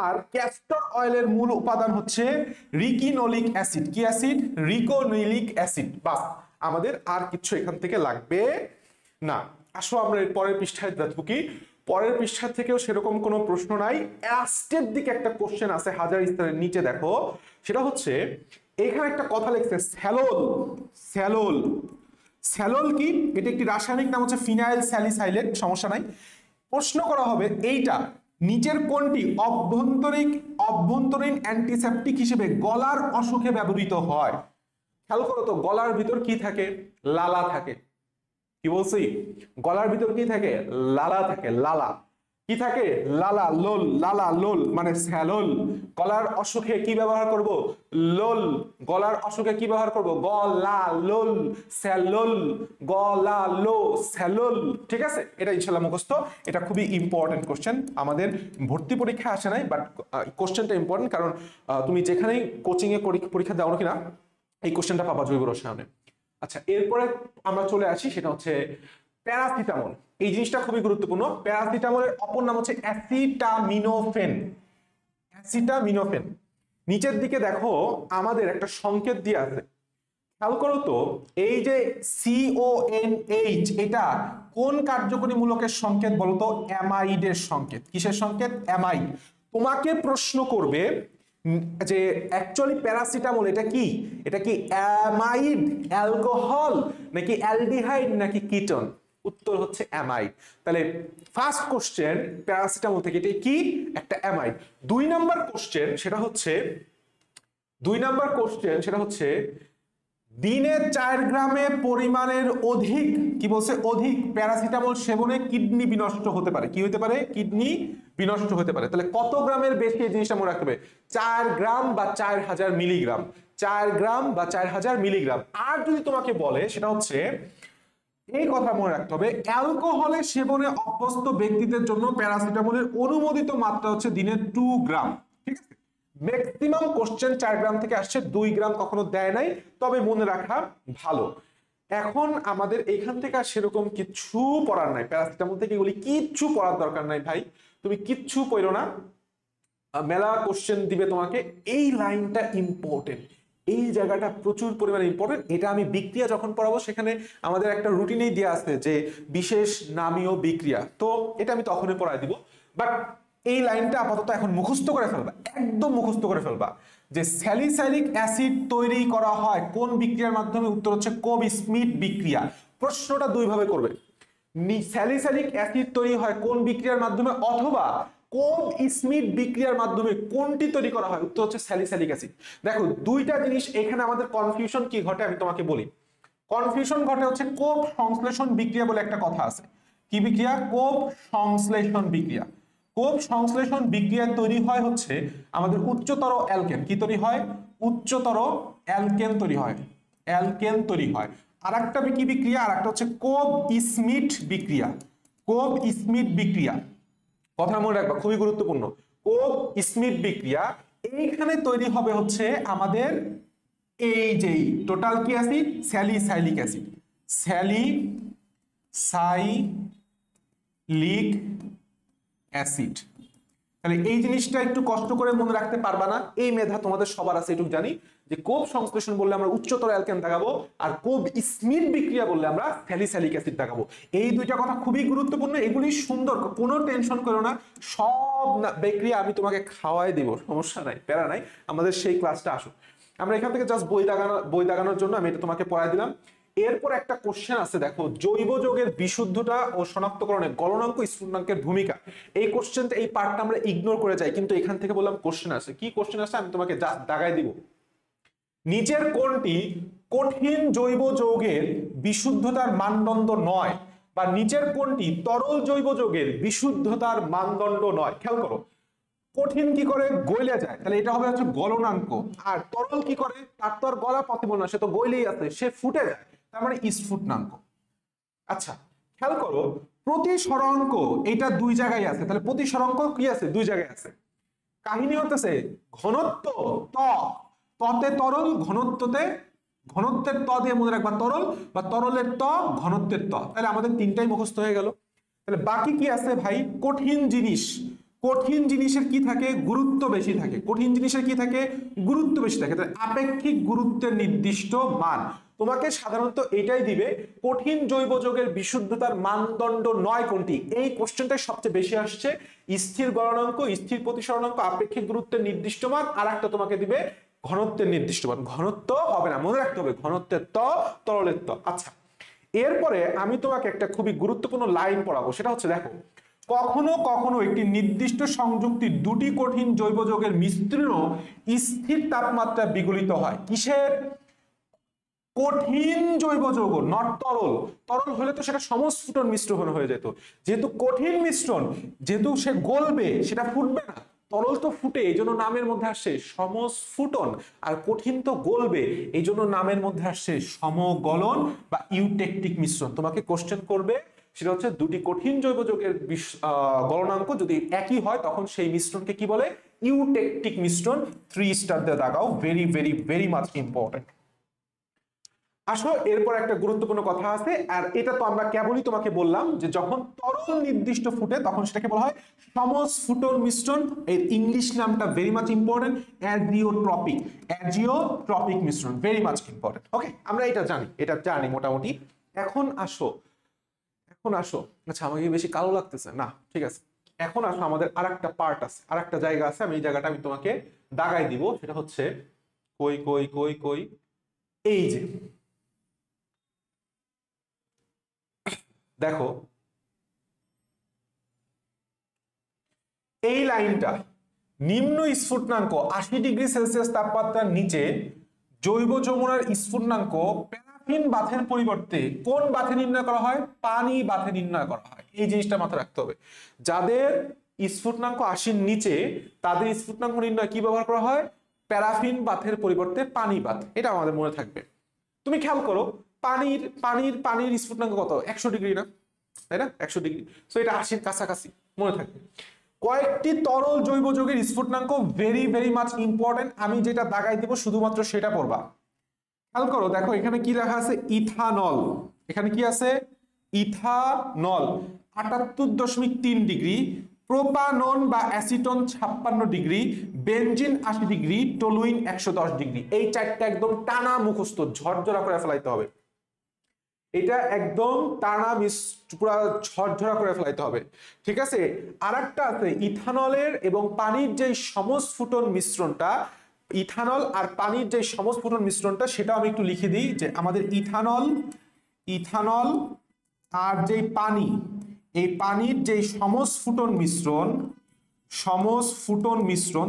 আর ক্যাস্টর অয়েলের মূল উপাদান হচ্ছে রিকিনোলিক অ্যাসিড। কি অ্যাসিড? রিকোনিলিক অ্যাসিড। বাস, আমাদের আর কিছু এখান থেকে লাগবে না। আসো আমরা এর পরের পৃষ্ঠায় ঢুকি। পরের পৃষ্ঠা থেকেও সেরকম কোনো প্রশ্ন নাই। লাস্টের দিকে একটা কোশ্চেন আছে হাজার স্তরের নিচে, দেখো, সেটা হচ্ছে এখানে একটা কথা লিখছে স্যালোল। স্যালোল, স্যালোল কি? এটা একটি রাসায়নিক নাম, হচ্ছে ফিনাইল স্যালিসাইলেট, সমস্যা নাই। প্রশ্ন করা হবে এইটা নিচের কোনটি অভ্যন্তরীণ অ্যান্টিসেপটিক হিসেবে গলার অসুখে ব্যবহৃত হয়? খেয়াল করো তো, গলার ভিতর কি থাকে? লালা থাকে। কি বলছি? গলার ভিতর কি থাকে? লালা থাকে। লালা কি থাকে? লালা, লোল, লালা লোল মানে স্যালোল। গলার অসুখে কি ব্যবহার করব? লোল। গলার অসুখে কি ব্যবহার করব? গলা লোল স্যালোল, গলা লো স্যালোল। ঠিক আছে, এটা ইনশাআল্লাহ মুখস্থ। এটা খুবই ইম্পর্টেন্ট কোশ্চেন, আমাদের ভর্তি পরীক্ষা আসে নাই, বাট কোশ্চেনটা ইম্পর্টেন্ট, কারণ তুমি যেখানেই কোচিং এ পরীক্ষা দাও না কিনা এই কোশ্চেনটা পাবা জৈব রসায়নে। আচ্ছা, এরপরে আমরা চলে আসি, সেটা হচ্ছে প্যারাসিটামল। এই জিনিসটা খুবই গুরুত্বপূর্ণ। প্যারাসিটামলের অপর নাম হচ্ছে অ্যাসিটামিনোফেন। অ্যাসিটামিনোফেন। নিচের দিকে দেখো আমাদের একটা সংকেত দিয়ে আছে, খেয়াল করো তো, এই যে CONH, এটা কোন কার্যকরী মূলকের সংকেত বলতো? অ্যামাইডের সংকেত। কিসের সংকেত? অ্যামাইড। তোমাকে প্রশ্ন করবে যে অ্যাকচুয়ালি প্যারাসিটামল এটা কি, এটা কি অ্যামাইড, অ্যালকোহল, নাকি অ্যালডিহাইড, নাকি কিটোন? উত্তর হচ্ছে অ্যামাইড। তাহলে ফার্স্ট কোশ্চেন প্যারাসিটামল থেকে এটা কি, একটা অ্যামাইড। 2 নাম্বার কোশ্চেন সেটা হচ্ছে দিনে 4 গ্রামের পরিমাণের অধিক, কি বলছে, অধিক প্যারাসিটামল সেবনে কিডনি বিনষ্ট হতে পারে। কি হতে পারে? কিডনি বিনষ্ট হতে পারে। তাহলে কত গ্রামের বেশি এই জিনিসটা মনে রাখতে হবে? 4 গ্রাম বা 4000 মিলিগ্রাম, 4 গ্রাম বা 4000 মিলিগ্রাম। আর যদি তোমাকে বলে সেটা হচ্ছে এই কথা মনে রাখতে হবে, অ্যালকোহলের সেবনে অভ্যস্ত ব্যক্তিদের জন্য প্যারাসিটামলের অনুমোদিত মাত্রা হচ্ছে দিনে 2 গ্রাম। ঠিক আছে, ম্যাক্সিমাম কোশ্চেন 4 গ্রাম থেকে আসছে, 2 গ্রাম কখনো দেয় নাই, তবে মনে রাখা ভালো। এখন আমাদের এখান থেকে আর সেরকম কিচ্ছু পড়ার নাই, প্যারাসিটামল থেকে এগুলি কিচ্ছু পড়ার দরকার নাই ভাই, তুমি কিচ্ছু পড়ো না। মেলা কোশ্চেন দিবে তোমাকে, এই লাইনটা ইম্পর্টেন্ট, এই জায়গাটা প্রচুর পরিমাণে ইম্পর্টেন্ট। এটা আমি বিক্রিয়া যখন পড়াবো সেখানে আমাদের একটা রুটিনেই দেওয়া আছে যে বিশেষ নামীয় বিক্রিয়া, তো এটা আমি তখনই পড়াই দিব। বাট এই লাইনটা আপাতত এখন মুখস্থ করে ফেলবা, একদম মুখস্থ করে ফেলবা যে স্যালিসাইলিক অ্যাসিড তৈরি করা হয় কোন বিক্রিয়ার মাধ্যমে? উত্তর হচ্ছে কোব স্মিথ বিক্রিয়া। প্রশ্নটা 2 ভাবে করবে, স্যালিসাইলিক অ্যাসিড তৈরি হয় কোন বিক্রিয়ার মাধ্যমে, অথবা কোব স্মিথ বিক্রিয়ার মাধ্যমে কোনটি তৈরি করা হয়? উত্তর হচ্ছে স্যালিসাইলিক অ্যাসিড। দেখো দুইটা জিনিস এখানে আমাদের কনফিউশন কি ঘটে আমি তোমাকে বলি। কনফিউশন ঘটে হচ্ছে কোব সংশ্লেষণ বিক্রিয়া বলে একটা কথা আছে। কি বিক্রিয়া? কোব সংশ্লেষণ বিক্রিয়া। কোব সংশ্লেষণ বিক্রিয়া তৈরি হয় হচ্ছে আমাদের উচ্চতর অ্যালকেন। কি তৈরি হয়? উচ্চতর অ্যালকেন তৈরি হয়, অ্যালকেন তৈরি হয়। আর একটা কি বিক্রিয়া? আর একটা হচ্ছে কোব স্মিথ বিক্রিয়া। কোব স্মিথ বিক্রিয়া, কথা মনে রাখবা, খুবই গুরুত্বপূর্ণ। কোব স্মিথ বিক্রিয়া এইখানে তৈরি হবে হচ্ছে আমাদের এই যে টোটাল কি acid? Salicylic acid, salicylic acid. তাহলে এই জিনিসটা একটু কষ্ট করে মনে রাখতে পারবা না, এই মেধা তোমাদের সবার আছে, এটুকু জানি যে কোব সংশ্লেষণ বললে আমরা উচ্চতর অ্যালকেন দেখাবো, আর কোব স্মিথ বিক্রিয়া বললে আমরা স্যালিসাইলিক অ্যাসিড দেখাবো। এই দুইটা কথা খুবই গুরুত্বপূর্ণ, এগুলি সুন্দর, কোনো টেনশন করো না, সব বিক্রিয়া আমি তোমাকে খাওয়াই দিব, সমস্যা নাই, প্যারা নাই। আমাদের সেই ক্লাসটা আসো, আমরা এখান থেকে জাস্ট বই দাগানোর জন্য আমি এটা তোমাকে পড়াই দিলাম। এরপর একটা কোশ্চেন আছে, দেখো জৈব যৌগের বিশুদ্ধতা ও শনাক্তকরণে গলনাঙ্ক স্ফুটনাঙ্কের ভূমিকা। এই কোশ্চেনটা, এই পার্টটা আমরা ইগনোর করে যাই, কিন্তু এখান থেকে বললাম কোশ্চেন আছে। কি কোশ্চেন আছে আমি তোমাকে জাস্ট দাগাই দিব। নিচের কোনটি কঠিন জৈব যৌগের বিশুদ্ধতার মানদণ্ড নয়, বা নিচের কোনটি তরল জৈব যৌগের বিশুদ্ধতার মানদণ্ড নয়? খেয়াল করো, কঠিন কি করে? গলে যায়, তাহলে এটা হবে হচ্ছে গলনাঙ্ক। আর তরল কি করে? তার তো আর গলা পসিবল না, সে তো গলেই আছে, সে ফুটে যায়, তার মানে স্ফুটনাঙ্ক। আচ্ছা খেয়াল করো, প্রতিসরাঙ্ক এটা 2 জায়গায় আছে, তাহলে প্রতিসরাঙ্ক কি আছে? 2 জায়গায় আছে। কাহিনী হতেছে ঘনত্ব ত, ততে তরল, ঘনত্বের ত দিয়ে মনে রাখবা তরল, বা তরলের ত, ঘনত্বের ত। তাহলে আমাদের 3টাই মুখস্থ হয়ে গেল। তাহলে বাকি কি আছে ভাই? কঠিন জিনিস। কঠিন জিনিসের কি থাকে? গুরুত্ব বেশি থাকে। কঠিন জিনিসের কি থাকে? গুরুত্ব বেশি থাকে। তাহলে আপেক্ষিক গুরুত্বের নির্দিষ্ট মান তোমাকে সাধারণত এটাই দিবে, কঠিন জৈব যৌগের বিশুদ্ধতার মানদণ্ড নয় কোনটি? এই কোশ্চেনটাই সবচেয়ে বেশি আসছে। স্থির গলনাঙ্ক, স্থির প্রতিসরণাঙ্ক, আপেক্ষিক গুরুত্বের নির্দিষ্ট মান, আর একটা তোমাকে দিবে ঘনত্বের নির্দিষ্ট মান। ঘনত্ব হবে না, মনে রাখতে হবে ঘনত্বের ত, তরলের ত। আচ্ছা এরপরে আমি তোমাকে একটা খুবই গুরুত্বপূর্ণ লাইন পড়াবো, সেটা হচ্ছে দেখো, কখনো কখনো একটি নির্দিষ্ট সংযুক্তির 2টি কঠিন জৈব যৌগের মিশ্রণ স্থির তাপমাত্রা বিগলিত হয়। কিসের? কঠিন জৈব যৌগ, নট তরল। তরল হলে তো সেটা সমস্ফুটন মিশ্রণ হয়ে যেত, যেহেতু কঠিন মিশ্রণ, যেহেতু সে গলবে, সেটা ফুটবে না। তরল তো ফুটে, এই জন্য নামের মধ্যে আসছে সমস্ফুটন, আর কঠিন তো গলবে, এই জন্য নামের মধ্যে আসছে সমগলন বা ইউটেকটিক মিশ্রণ। তোমাকে কোশ্চেন করবে, সেটা হচ্ছে 2টি কঠিন জৈব যৌগের গলনাঙ্ক যদি একই হয় তখন সেই মিশ্রণকে কি বলে? ইউটেকটিক মিশ্রণ। 3 স্টার দিয়ে দাগাও, very very very much important. আসো এরপর একটা গুরুত্বপূর্ণ কথা আছে, আর এটা তো আমরা কেবলই তোমাকে বললাম যে যখন তরল নির্দিষ্ট ফুটে তখন সেটাকে বলা হয় সমস্ফুটন মিশ্রণ। এর ইংলিশ নামটা ভেরি মাচ ইম্পর্টেন্ট, অ্যাজিওট্রপিক। অ্যাজিওট্রপিক মিশ্রণ, ভেরি মাচ ইম্পর্টেন্ট। ওকে, আমরা এটা জানি মোটামুটি। এখন আসো, আচ্ছা আমাকে বেশি কালো লাগতেছে না, ঠিক আছে, এখন আসো আমাদের আরেকটা পার্ট আছে, আরেকটা জায়গা আছে, আমি এই জায়গাটা আমি তোমাকে দাগাই দিব, সেটা হচ্ছে কই কই কই কই, এই যে দেখো এই লাইনটা, নিম্ন স্ফুটনাঙ্ক 80°C তাপমাত্রার নিচে জৈব যমুনার স্ফুটনাঙ্ক প্যারাফিন বাথের পরিবর্তে কোন বাথে নির্ণয় করা হয়? পানি বাথে নির্ণয় করা হয়। এই জিনিসটা মাথায় রাখতে হবে, যাদের স্ফুটনাঙ্ক 80-র নিচে তাদের স্ফুটনাঙ্ক নির্ণয় কি ব্যবহার করা হয়? প্যারাফিন বাথের পরিবর্তে পানি বাথ। এটা আমাদের মনে থাকবে। তুমি খেয়াল করো, পানির পানির পানির স্ফুটনাঙ্ক কত? 100° না, তাই না? 100°। সো এটা 80-র কাছাকাছি মনে থাকবে। কয়েকটি তরল জৈব যৌগের স্ফুটনাঙ্ক ভেরি ভেরি মাচ ইম্পর্টেন্ট, আমি যেটা দাগাই দিব শুধুমাত্র সেটা পড়বা। খেয়াল করো, দেখো এখানে কি লেখা আছে? ইথানল। এখানে কি আছে? ইথানল 78.3°, প্রোপানন বা অ্যাসিটন 56°, বেনজিন 80°, টলুইন 110°। এই চারটা একদম টানা মুখস্থ, ঝরঝরা করে ফেলাইতে হবে। এটা একদম টানা পুরা ঝরঝরা করে ফেলাইতে হবে, ঠিক আছে? আরেকটা আছে ইথানলের এবং পানির যে সমস্ফুটন মিশ্রণটা, ইথানল আর পানির যে সমস্ফুটন মিশ্রণটা, সেটা আমি একটু লিখে দিই যে আমাদের ইথানল আর যে পানি, এই পানির যে সমস্ফুটন মিশ্রণ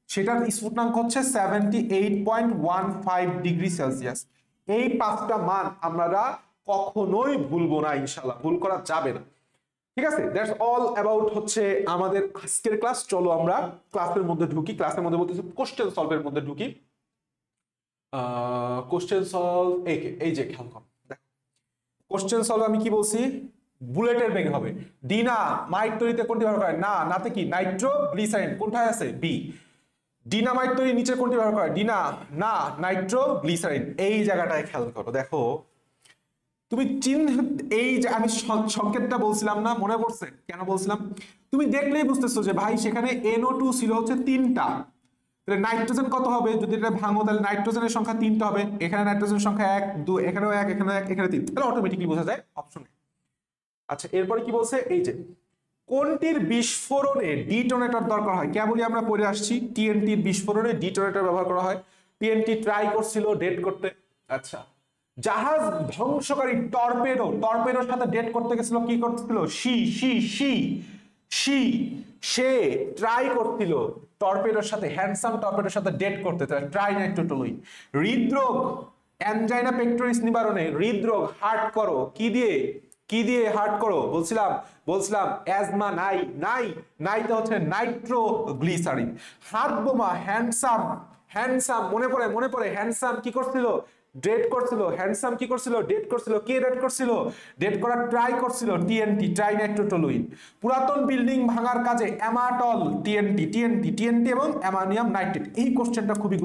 সেটার স্ফুটনাঙ্ক হচ্ছে 78.15°C। এই 5টা মান আমরা কখনোই ভুলবো না, ইনশাআল্লাহ ভুল করা যাবে না, ঠিক আছে? দ্যাটস অল অ্যাবাউট হচ্ছে আমাদের আজকের ক্লাস। চলো আমরা ক্লাসের মধ্যে ঢুকি। ক্লাসের মধ্যে বলতেছি কোশ্চেন সলভের মধ্যে ঢুকি। কোশ্চেন সলভ এই যে খেয়াল করো, দেখো কোশ্চেন সলভ আমি কি বলছি? বুলেটের বেগে হবে। ডিনা মাইট তৈরিতে কোনটি ব্যবহার করে? না, নাতে কি? নাইট্রোগ্লিসারিন। কোনটায় আছে? বি। ডিনামাইট তৈরি নিচে কোনটি ব্যবহার করে? ডিনা, না, নাইট্রোগ্লিসারিন। এই জায়গাটায় খেয়াল করো, দেখো তুমি চিহ্ন, এই যে আমি সংকেতটা বলছিলাম না, মনে পড়ছে কেন বলছিলাম? তুমি দেখলেই বুঝতেছো যে ভাই সেখানে NO2 ছিল হচ্ছে 3টা, তাহলে নাইট্রোজেন কত হবে? যদি এটা ভাঙো তাহলে নাইট্রোজেনের সংখ্যা 3টা হবে। এখানে নাইট্রোজেন সংখ্যা 1 2, এখানেও 1 এখানেও 1 এখানে 3, তাহলে অটোমেটিক্যালি বোঝা যায় অপশনে। আচ্ছা, এরপরে কি বলছে? এই যে কোনটির বিস্ফোরণে ডিটোনেটর দরকার হয়? কেবলই আমরা পড়ে আসছি TNTর বিস্ফোরণে ডিটোনেটর ব্যবহার করা হয়। TNT ট্রাই করছিল ডেট করতে। আচ্ছা, জাহাজ ধ্বংসকারী টর্পেডোর সাথে ডেট করতে গেছিল, কি করতেছিল? সে ট্রাই করছিল টর্পেডোর সাথে, হ্যান্ডসাম টর্পেডোর সাথে ডেট করতে, ট্রাই নাইট্রোটলুইন। হৃদরোগ অ্যানজাইনা পেক্টোরিস নিবারণে হৃদরোগ হার্ট করো কি দিয়ে হার্ট করো? বলছিলাম অ্যাজমা নাইতে হচ্ছে নাইট্রোগ্লিসারিন। হাত বোমা হ্যান্ডসাম মনে পড়ে হ্যান্ডসাম কি করছিল? ডেট করছিল। হ্যান্ডসাম কি করছিল? ডেট করছিল। কে ডেট করছিল? ডেট করার ট্রাই করছিল TNT, ট্রাইনাইট্রোটলুইন। পুরাতন বিল্ডিং ভাঙার কাজে অ্যামাটল, TNT এবং অ্যামোনিয়াম নাইট্রেট। এই কোশ্চেনটা খুবই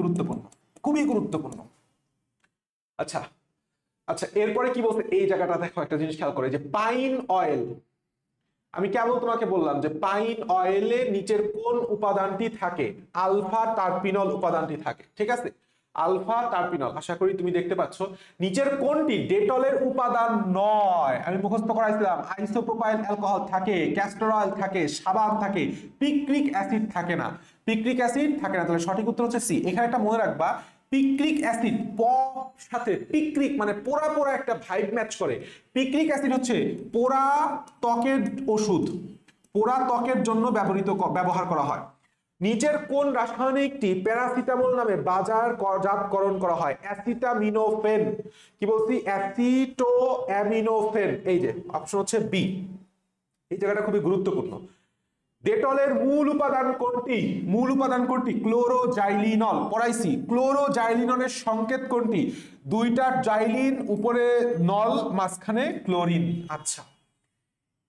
গুরুত্বপূর্ণ। আচ্ছা, এরপরে কি বলছে? এই জায়গাটা দেখো, একটা জিনিস খেয়াল করে, যে পাইন অয়েল, আমি কেবল তোমাকে বললাম যে পাইন অয়েলে নিচের কোন উপাদানটি থাকে? আলফা টার্পিনল উপাদানটি থাকে, ঠিক আছে? আলফা টার্পিনল। আশা করি তুমি দেখতে পাচ্ছ। নিচের কোনটি ডেটলের উপাদান নয়? আমি মুখস্থ করাইছিলাম, আইসোপ্রোপাইল অ্যালকোহল থাকে, ক্যাস্টর অয়েল থাকে, সাবান থাকে, পিক্রিক অ্যাসিড থাকে না। তাহলে সঠিক উত্তর হচ্ছে সি। এখানে একটা মনে রাখবা, পিক্রিক অ্যাসিড সাথে পিক্রিক মানে পোড়া একটা ভাইব ম্যাচ করে। পিক্রিক অ্যাসিড হচ্ছে পোড়া ত্বকের ওষুধ, পোড়া ত্বকের জন্য ব্যবহার করা হয়। নিচের কোন রাসায়নিকটি প্যারাসিটামল নামে বাজারজাতকরণ করা হয়? অ্যাসিটামিনোফেন। কি বলছি? অ্যাসিটোঅ্যামিনোফেন। এই যে অপশন হচ্ছে বি। এই জায়গাটা খুবই গুরুত্বপূর্ণ। ডেটলের মূল উপাদান কোনটি? ক্লোরোজাইলিনল। পড়াইছি। ক্লোরোজাইলিনলের সংকেত কোনটি? দুইটা জাইলিন, উপরে নল, মাঝখানে ক্লোরিন।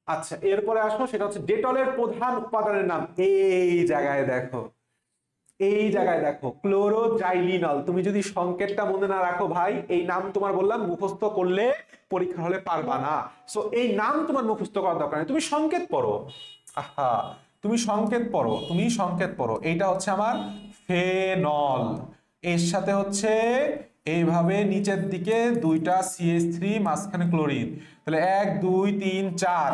আচ্ছা, এরপরে আসো, সেটা হচ্ছে ডেটলের প্রধান উপাদানের নাম। এই জায়গায় দেখো ক্লোরোজাইলিনল। তুমি যদি সংকেতটা মনে না রাখো ভাই, এই নাম তোমার বললাম মুখস্থ করলে পরীক্ষা হলে পারবা না। সো এই নাম তোমার মুখস্থ করার দরকার নেই, তুমি সংকেত পড়ো। তুমি সংকেত পড়ো। এইটা হচ্ছে আমার ফেনল, এর সাথে হচ্ছে এইভাবে নিচের দিকে দুইটা CH3, মাঝখানে ক্লোরিন, তাহলে 1 2 3 4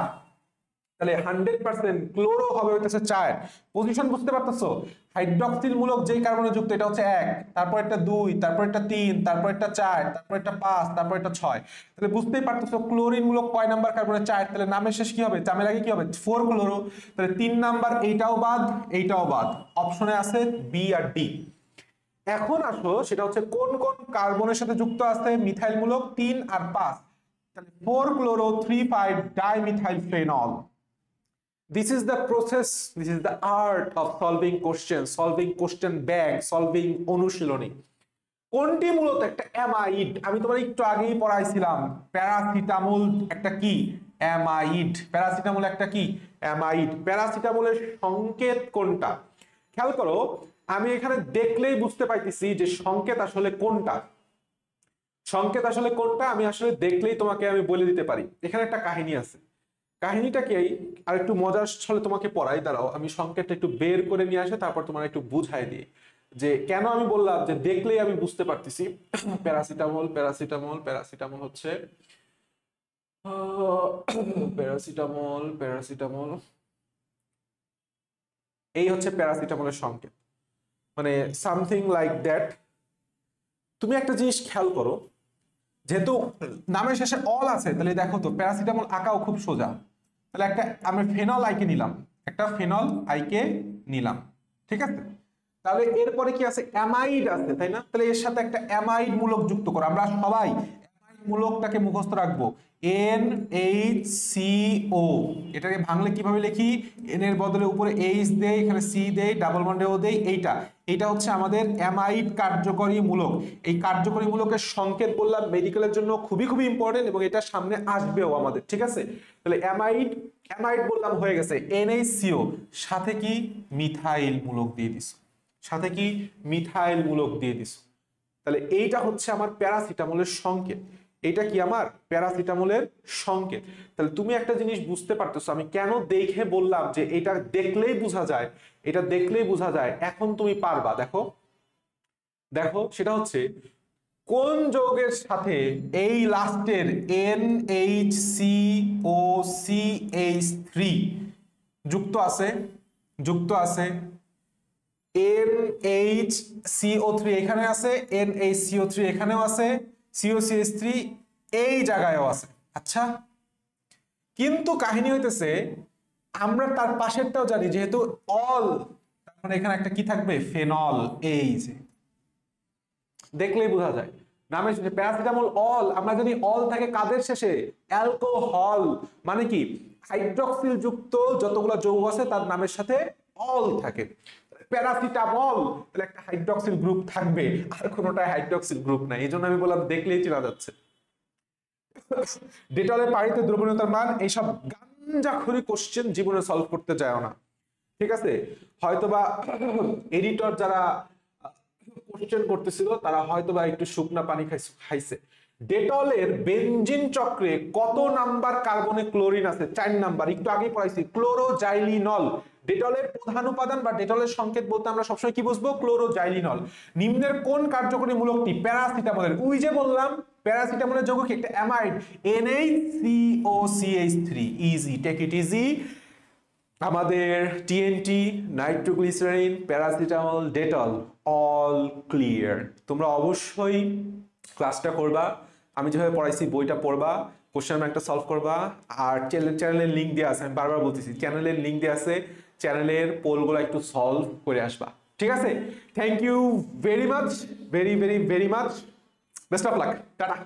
তাহলে 100% ক্লোরো হবে হইতেছে 4। পজিশন বুঝতে পারতেছো? হাইড্রক্সিল মূলক যেই কার্বনে যুক্ত এটা হচ্ছে 1, তারপর একটা 2, তারপর একটা 3, তারপর একটা 4, তারপর একটা 5, তারপর একটা 6। তাহলে বুঝতেই পারতেছো ক্লোরিন মূলক কয় নাম্বার কার্বনে 4, তাহলে নামের শেষ কি হবে? চামের আগে কি হবে? 4 ক্লোরো। তাহলে 3 নাম্বার এইটাও বাদ, এইটাও বাদ। অপশনে আছে বি আর ডি। এখন আসো সেটা হচ্ছে কোন কোন কার্বনের সাথে যুক্ত আছে মিথাইল মূলক 3 আর 5। তাহলে 4 chloro 3,5 dimethyl phenol. This is the process, this is the art of solving questions, solving question bank, solving অনুশীলনী। কোনটি মূলত একটা অ্যামাইড? আমি তোমার একটু আগেই পড়াইছিলাম প্যারাসিটামল একটা কি? অ্যামাইড। প্যারাসিটামল একটা কি? অ্যামাইড। প্যারাসিটামলের সংকেত কোনটা? খেয়াল করো, আমি এখানে দেখলেই বুঝতে পাইতেছি যে সংকেত আসলে কোনটা। সংকেত আসলে কোনটা আমি আসলে দেখলেই তোমাকে আমি বলে দিতে পারি। এখানে একটা কাহিনী আছে। কাহিনীটা কি আর একটু মজার ছলে তোমাকে পড়াই, দাঁড়াও আমি সংকেতটা একটু বের করে নিয়ে আসে তারপর তোমার একটু বুঝাই দিই যে কেন আমি বললাম যে দেখলেই আমি বুঝতে পারতেছি। প্যারাসিটামল প্যারাসিটামল প্যারাসিটামল হচ্ছে প্যারাসিটামল প্যারাসিটামল, এই হচ্ছে প্যারাসিটামলের সংকেত, মানে সামথিং লাইক দ্যাট। তুমি একটা জিনিস খেয়াল করো, যেহেতু নামের শেষে অল আছে তাহলে দেখো তো প্যারাসিটামল আঁকাও খুব সোজা। তাহলে একটা আমি ফেনল আইকে নিলাম, একটা ফেনল আইকে নিলাম, ঠিক আছে? তাহলে এরপরে কি আছে? অ্যামাইড আছে, তাই না? তাহলে এর সাথে একটা অ্যামাইড মূলক যুক্ত করো। আমরা সবাই অ্যামাইড মূলকটাকে মুখস্থ রাখবো, NHCO। এটাকে ভাঙলে কিভাবে লিখি? এন এর বদলে উপরে এইচ দেই, এখানে সি দেই, ডাবল বন্ডে ও দেই। এইটা হচ্ছে আমাদের অ্যামাইড কার্যকরী মূলক। এই কার্যকরী মূলকের সংকেত বললাম মেডিকেলের জন্য খুবই খুবই ইম্পর্টেন্ট এবং এটা সামনে আসবেও আমাদের, ঠিক আছে? তাহলে অ্যামাইড, অ্যামাইড বললাম হয়ে গেছে। NHCO সাথে কি? মিথাইল মূলক দিয়ে দিছো, সাথে কি? মিথাইল মূলক দিয়ে দিছো। তাহলে এইটা হচ্ছে আমার প্যারাসিটামলের সংকেত। এটা কি? আমার প্যারাসিটামলের সংকেত। তাহলে তুমি একটা জিনিস বুঝতে পারতেছো আমি কেন দেখে বললাম যে এটা দেখলেই বোঝা যায়, এটা দেখলেই বোঝা যায়। এখন তুমি পারবা। দেখো দেখো সেটা হচ্ছে কোন যৌগের সাথে এই লাস্টের NHCOCH3 যুক্ত আছে? যুক্ত আছে। NHCO3 এখানে আছে, NHCO3 এখানেও আছে, COCH3 এই জায়গায়ও আছে। আচ্ছা, কিন্তু কাহিনী হইতেছে আমরা তার পাশেরটাও জানি, যেহেতু অল, তার মানে এখানে একটা কি থাকবে? ফেনল। এই যে দেখলেই বোঝা যায় নামের শেষে প্যারাসিটামল অল। আমরা জানি অল থাকে কাদের শেষে? অ্যালকোহল। মানে কি? হাইড্রক্সিল যুক্ত যতগুলো যৌগ আছে তার নামের সাথে অল থাকে। প্যারাসিটামল তাহলে একটা হাইড্রক্সিল গ্রুপ থাকবে, আর কোনোটাই হাইড্রক্সিল গ্রুপ নাই। এই জন্য আমি বললাম দেখলেই চেনা যাচ্ছে। ডেটলের পানিতে দ্রবণীয়তার মান, এইসব গাঞ্জাখুরি কোশ্চেন জীবনে সলভ করতে চায় না, ঠিক আছে? হয়তোবা এডিটর যারা কোশ্চেন করতেছিল তারা হয়তোবা একটু শুকনা পানি খাইছে। ডেটলের বেনজিন চক্রে কত নাম্বার কার্বনে ক্লোরিন আছে? 4 নাম্বার। একটু আগেই পড়াইছি ক্লোরোজাইলিনল। ডেটলের প্রধান উপাদান বা ডেটলের সংকেত বলতে আমরা সবসময় কি বুঝবো? ক্লোরোজাইলিনল। নিম্নের কোন কার্যকরী মূলকটি প্যারাসিটামলের? ওই যে বললাম প্যারাসিটামলের যৌগ কি? একটা amide, NHCOCH3। Easy, take it easy. আমাদের TNT, nitroglycerin, paracetamol, Dettol all clear. তোমরা অবশ্যই ক্লাসটা করবা, আমি যেভাবে পড়াইছি বইটা পড়বা, কোশ্চেন ব্যাংকটা সলভ করবা, আর চ্যানেলের লিঙ্ক দেওয়া আছে, আমি বারবার বলতেছি চ্যানেলের লিঙ্ক দেওয়া আছে, চ্যানেলের পোলগুলো একটু সলভ করে আসবা, ঠিক আছে? Thank you very much, very very very much. Best of luck, tata.